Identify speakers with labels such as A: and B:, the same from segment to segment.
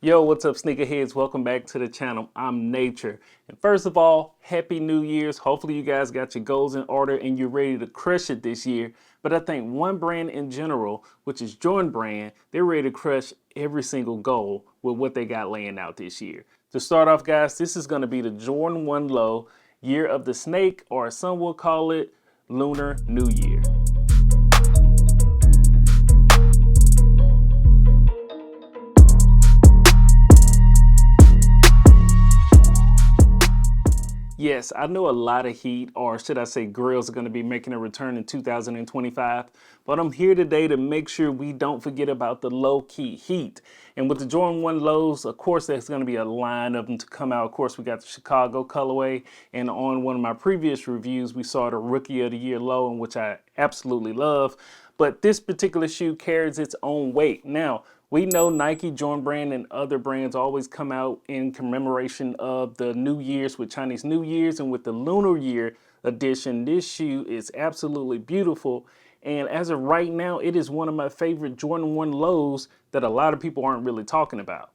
A: Yo, what's up, sneakerheads? Welcome back to the channel. I'm Nature. And first of all, Happy New Year's. Hopefully you guys got your goals in order and you're ready to crush it this year. But I think one brand in general, which is Jordan brand, they're ready to crush every single goal with what they got laying out this year. To start off, guys, this is going to be the Jordan 1 Low Year of the Snake, or some will call it Lunar New Year. Yes, I know a lot of heat, or should I say grills, are going to be making a return in 2025, but I'm here today to make sure we don't forget about the low-key heat. And with the Jordan 1 lows, of course, there's going to be a line of them to come out. Of course, we got the Chicago colorway, and on one of my previous reviews, we saw the Rookie of the Year low, in which I absolutely love. But this particular shoe carries its own weight. Now, we know Nike, Jordan brand, and other brands always come out in commemoration of the New Year's with Chinese New Year's, and with the Lunar Year edition, this shoe is absolutely beautiful. And as of right now, it is one of my favorite Jordan 1 lows that a lot of people aren't really talking about.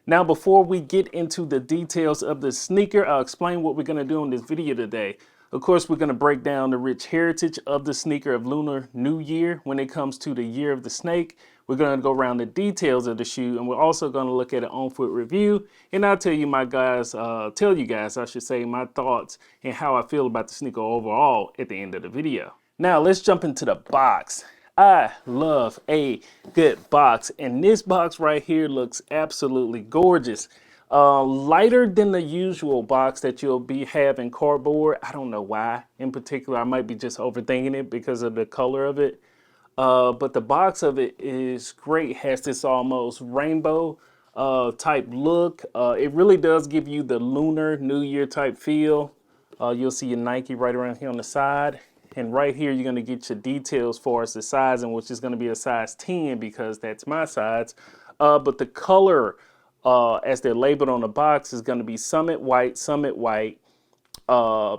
A: Now, before we get into the details of the sneaker, I'll explain what we're going to do in this video today. Of course, we're going to break down the rich heritage of the sneaker of Lunar New Year when it comes to the Year of the Snake. We're going to go around the details of the shoe, and we're also going to look at an on-foot review. And I'll tell you guys, I should say, my thoughts and how I feel about the sneaker overall at the end of the video. Now, let's jump into the box. I love a good box, and this box right here looks absolutely gorgeous. Lighter than the usual box that you'll be having cardboard. I don't know why in particular. I might be just overthinking it because of the color of it. But the box of it is great. Has this almost rainbow type look. It really does give you the Lunar New Year type feel. You'll see your Nike right around here on the side. And right here, you're going to get your details for us, the size, in which is going to be a size 10 because that's my size. But the color, as they're labeled on the box, is going to be Summit White,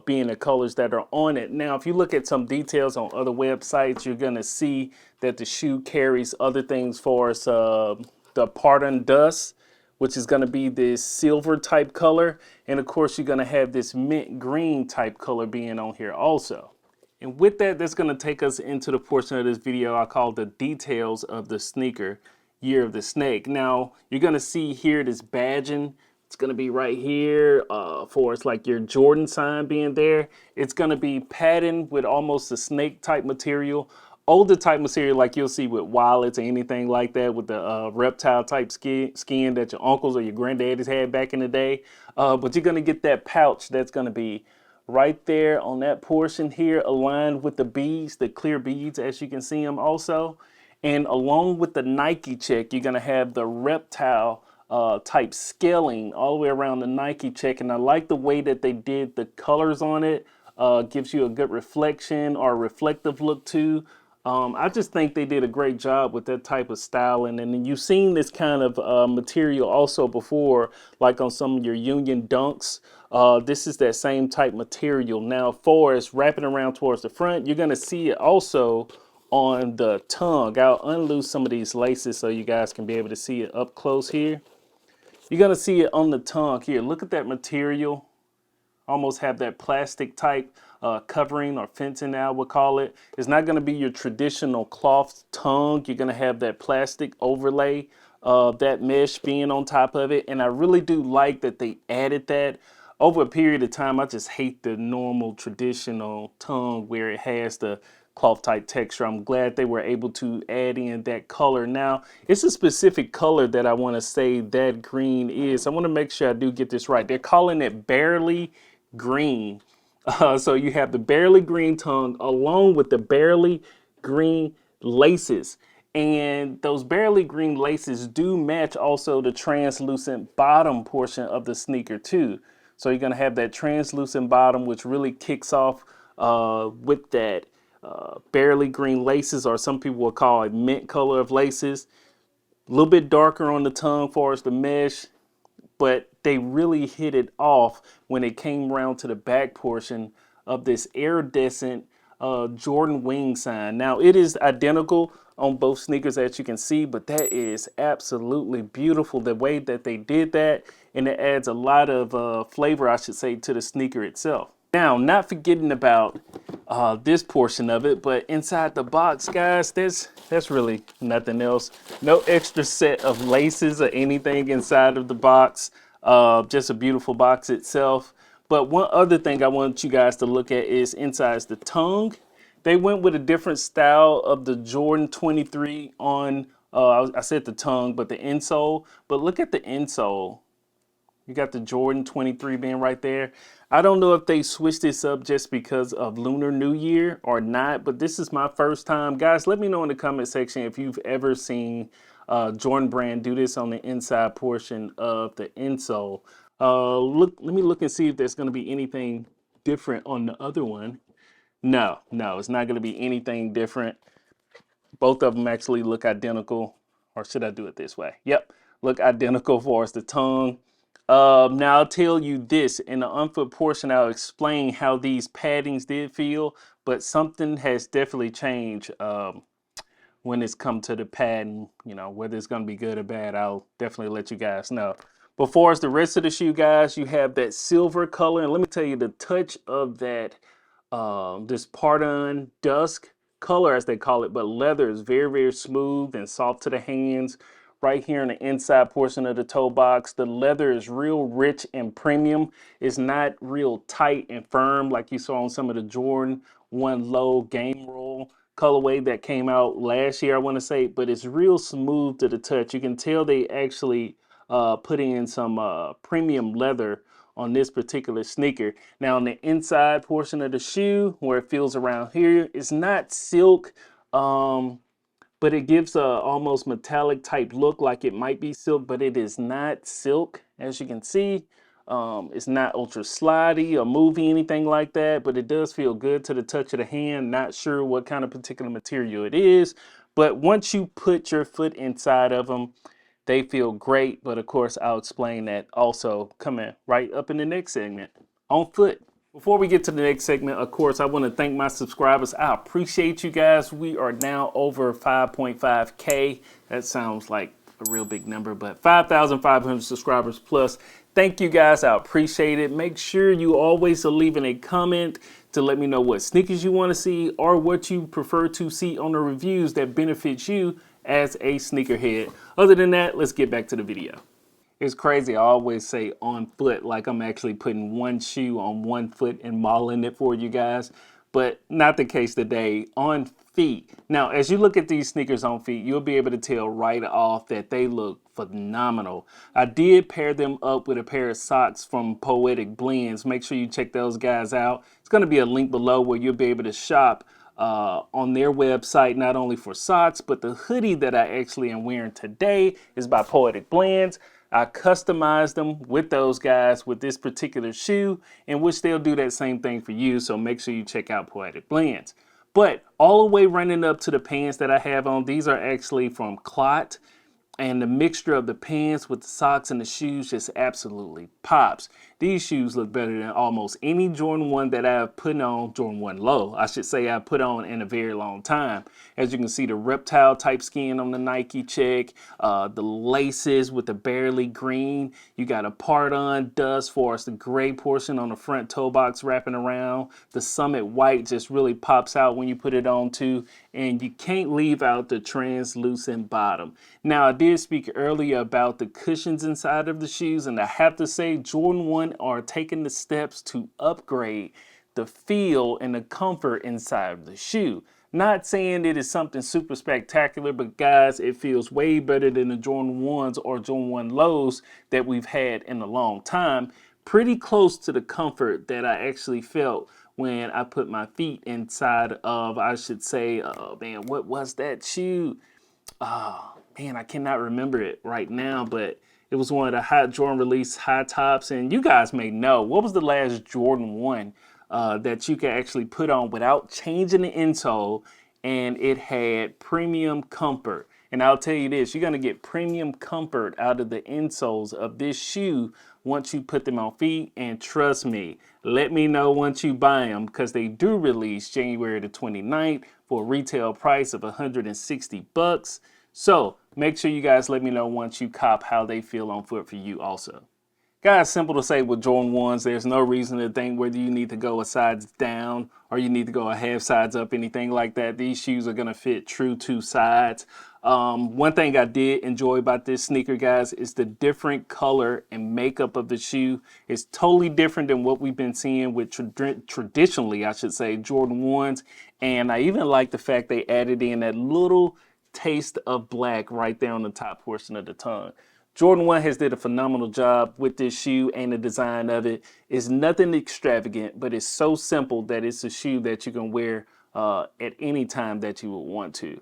A: being the colors that are on it. Now, if you look at some details on other websites, you're going to see that the shoe carries other things for us. The Photon Dust, which is going to be this silver type color. And of course, you're going to have this mint green type color being on here also. And with that, that's going to take us into the portion of this video I call the details of the sneaker, Year of the Snake. Now, you're going to see here this badging. It's going to be right here for it's like your Jordan sign being there. It's going to be patterned with almost a snake type material. Older type material like you'll see with wallets or anything like that, with the reptile type skin that your uncles or your granddaddies had back in the day. But you're going to get that pouch that's going to be right there on that portion here, aligned with the beads, the clear beads, as you can see them also. And along with the Nike check, you're going to have the reptile type scaling all the way around the Nike check. And I like the way that they did the colors on it. Gives you a good reflection or reflective look too. I just think they did a great job with that type of styling. And then you've seen this kind of material also before, like on some of your Union Dunks. This is that same type material. Now, for it's wrapping around towards the front, you're going to see it also on the tongue. I'll unloose some of these laces so you guys can be able to see it up close here. You're going to see it on the tongue here. Look at that material. Almost have that plastic type covering or fencing, I would call it. It's not going to be your traditional cloth tongue. You're going to have that plastic overlay, that mesh being on top of it. And I really do like that they added that. Over a period of time, I just hate the normal traditional tongue where it has the cloth type texture. I'm glad they were able to add in that color. Now, it's a specific color that I want to say that green is. I want to make sure I do get this right. They're calling it barely green. So you have the barely green tongue along with the barely green laces. And those barely green laces do match also the translucent bottom portion of the sneaker too. So you're going to have that translucent bottom, which really kicks off with that barely green laces, or some people will call it mint color of laces. A little bit darker on the tongue for us, the mesh, but they really hit it off when it came around to the back portion of this iridescent Jordan wing sign. Now, it is identical on both sneakers, as you can see, but that is absolutely beautiful the way that they did that, and it adds a lot of flavor, I should say, to the sneaker itself. Now, not forgetting about this portion of it, but inside the box, guys, that's really nothing else. No extra set of laces or anything inside of the box. Just a beautiful box itself. But one other thing I want you guys to look at is inside the tongue. They went with a different style of the Jordan 23 on, I said the tongue, but the insole. But look at the insole. You got the Jordan 23 being right there. I don't know if they switched this up just because of Lunar New Year or not, but this is my first time. Guys, let me know in the comment section if you've ever seen Jordan Brand do this on the inside portion of the insole. Let me look and see if there's going to be anything different on the other one. No, it's not going to be anything different. Both of them actually look identical. Or should I do it this way? Yep, look identical as far as the tongue. Now I'll tell you this, in the unfoot portion, I'll explain how these paddings did feel, but something has definitely changed when it's come to the padding. You know, whether it's going to be good or bad, I'll definitely let you guys know. But far as the rest of the shoe, guys, you have that silver color, and let me tell you, the touch of that this Photon Dust color, as they call it, but leather is very, very smooth and soft to the hands. Right here in the inside portion of the toe box, the leather is real rich and premium. It's not real tight and firm like you saw on some of the Jordan 1 Low Game Roll colorway that came out last year, I want to say, but it's real smooth to the touch. You can tell they actually put in some premium leather on this particular sneaker. Now on the inside portion of the shoe, where it feels around here, it's not silk, but it gives a almost metallic type look, like it might be silk, but it is not silk, as you can see. It's not ultra slidey or moving, anything like that, but it does feel good to the touch of the hand. Not sure what kind of particular material it is, but once you put your foot inside of them, they feel great. But of course, I'll explain that also coming right up in the next segment on foot. Before we get to the next segment, of course, I want to thank my subscribers. I appreciate you guys. We are now over 5.5K. That sounds like a real big number, but 5,500 subscribers plus. Thank you guys. I appreciate it. Make sure you always are leaving a comment to let me know what sneakers you want to see or what you prefer to see on the reviews that benefits you as a sneakerhead. Other than that, let's get back to the video. It's crazy. I always say on foot, like I'm actually putting one shoe on one foot and modeling it for you guys, but not the case today. On feet. Now, as you look at these sneakers on feet, you'll be able to tell right off that they look phenomenal. I did pair them up with a pair of socks from Poetic Blends. Make sure you check those guys out. It's going to be a link below where you'll be able to shop on their website, not only for socks, but the hoodie that I actually am wearing today is by Poetic Blends. I customized them with those guys with this particular shoe, in which they'll do that same thing for you. So make sure you check out Poetic Blends. But all the way running up to the pants that I have on, these are actually from Clot. And the mixture of the pants with the socks and the shoes just absolutely pops. These shoes look better than almost any Jordan 1 that I've put on, Jordan 1 Low, I should say, I've put on in a very long time. As you can see, the reptile type skin on the Nike check, the laces with the barely green. You got a Photon Dust for us, the gray portion on the front toe box wrapping around. The Summit white just really pops out when you put it on too. And you can't leave out the translucent bottom. Now, I did speak earlier about the cushions inside of the shoes, and I have to say Jordan 1 are taking the steps to upgrade the feel and the comfort inside of the shoe. Not saying it is something super spectacular, but guys, it feels way better than the Jordan 1s or Jordan 1 Lows that we've had in a long time. Pretty close to the comfort that I actually felt when I put my feet inside of, I should say, oh man, what was that shoe? Oh man, I cannot remember it right now, but it was one of the hot Jordan release high tops. And you guys may know, what was the last Jordan 1 that you could actually put on without changing the insole, and it had premium comfort? And I'll tell you this, you're going to get premium comfort out of the insoles of this shoe once you put them on feet. And trust me, let me know once you buy them, because they do release January the 29th for a retail price of 160 bucks. So make sure you guys let me know once you cop how they feel on foot for you also. Guys, simple to say with Jordan 1s, there's no reason to think whether you need to go a size down or you need to go a half size up, anything like that. These shoes are going to fit true to size. One thing I did enjoy about this sneaker, guys, is the different color and makeup of the shoe. It's totally different than what we've been seeing with traditionally, I should say, Jordan 1s. And I even like the fact they added in that little taste of black right there on the top portion of the tongue. Jordan 1 has did a phenomenal job with this shoe and the design of it. It's nothing extravagant, but it's so simple that it's a shoe that you can wear at any time that you would want to.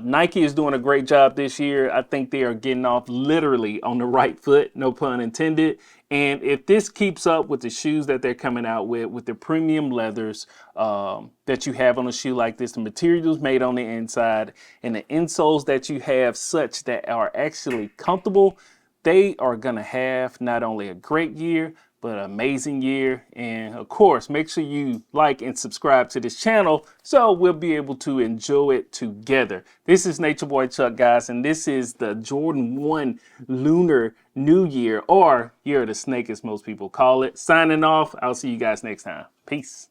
A: Nike is doing a great job this year. I think they are getting off literally on the right foot, no pun intended. And if this keeps up with the shoes that they're coming out with the premium leathers that you have on a shoe like this, the materials made on the inside, and the insoles that you have such that are actually comfortable, they are going to have not only a great year, but an amazing year. And of course, make sure you like and subscribe to this channel so we'll be able to enjoy it together. This is Nature Boy Chuck, guys, and this is the Jordan 1 Lunar New Year, or Year of the Snake as most people call it. Signing off. I'll see you guys next time. Peace.